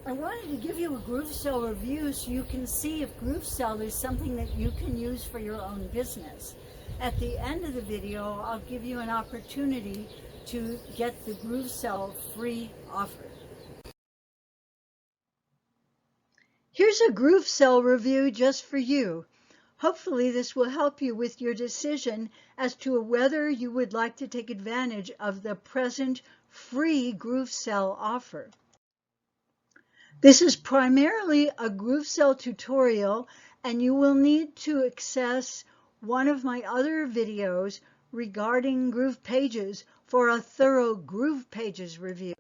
I wanted to give you a GrooveSell review so you can see if GrooveSell is something that you can use for your own business. At the end of the video, I'll give you an opportunity to get the GrooveSell free offer. Here's a GrooveSell review just for you. Hopefully this will help you with your decision as to whether you would like to take advantage of the present free GrooveSell offer. This is primarily a GrooveSell tutorial, and you will need to access one of my other videos regarding GroovePages for a thorough GroovePages review.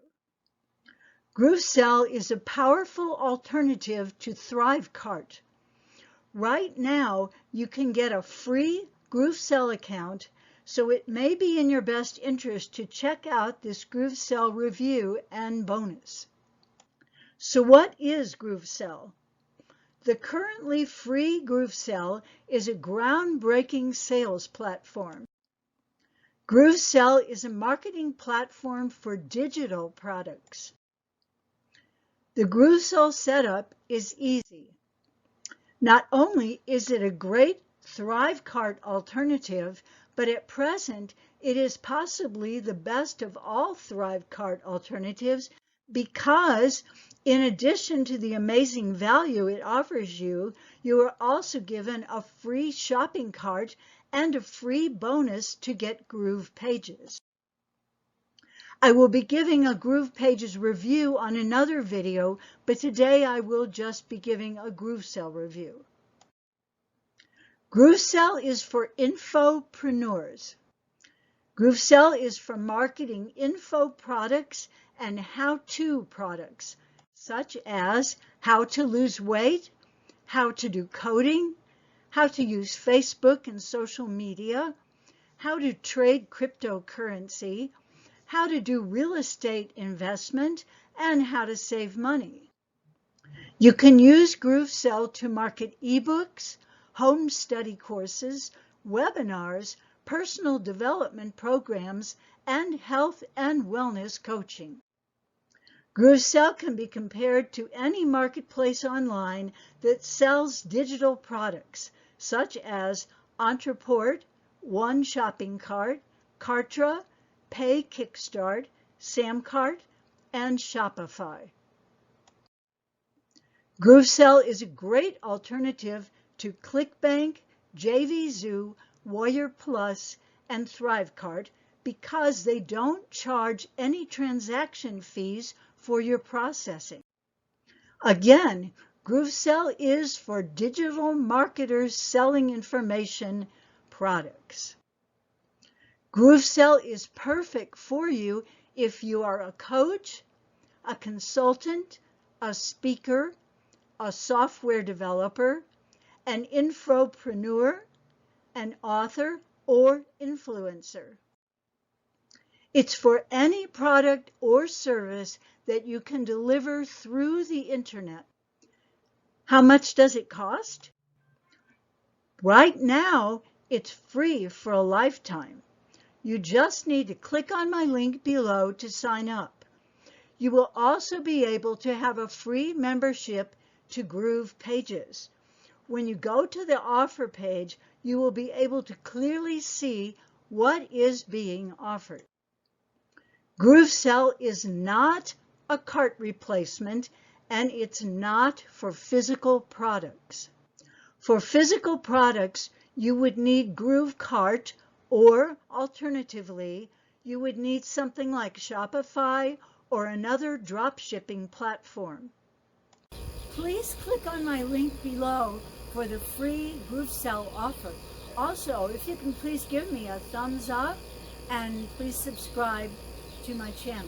GrooveSell is a powerful alternative to GrooveKart. Right now, you can get a free GrooveSell account, so it may be in your best interest to check out this GrooveSell review and bonus. So what is GrooveSell? The currently free GrooveSell is a groundbreaking sales platform. GrooveSell is a marketing platform for digital products. The GrooveSell setup is easy. Not only is it a great GrooveKart alternative, but at present it is possibly the best of all GrooveKart alternatives because in addition to the amazing value it offers you, you are also given a free shopping cart and a free bonus to get GroovePages. I will be giving a GroovePages review on another video, but today I will just be giving a GrooveSell review. GrooveSell is for infopreneurs. GrooveSell is for marketing info products and how-to products, such as how to lose weight, how to do coding, how to use Facebook and social media, how to trade cryptocurrency, how to do real estate investment, and how to save money. You can use GrooveSell to market ebooks, home study courses, webinars, personal development programs, and health and wellness coaching. GrooveSell can be compared to any marketplace online that sells digital products, such as Entreport, One Shopping Cart, Kartra, Pay Kickstart, Samcart, and Shopify. GrooveSell is a great alternative to ClickBank, JVZoo, Warrior Plus, and GrooveKart because they don't charge any transaction fees for your processing. Again, GrooveSell is for digital marketers selling information products. GrooveSell is perfect for you if you are a coach, a consultant, a speaker, a software developer, an infopreneur, an author, or influencer. It's for any product or service that you can deliver through the internet. How much does it cost? Right now, it's free for a lifetime. You just need to click on my link below to sign up. You will also be able to have a free membership to GroovePages. When you go to the offer page, you will be able to clearly see what is being offered. GrooveSell is not a cart replacement, and it's not for physical products. For physical products, you would need GrooveKart, or alternatively, you would need something like Shopify or another drop-shipping platform. Please click on my link below for the free GrooveSell offer. Also, if you can please give me a thumbs up and please subscribe to my channel.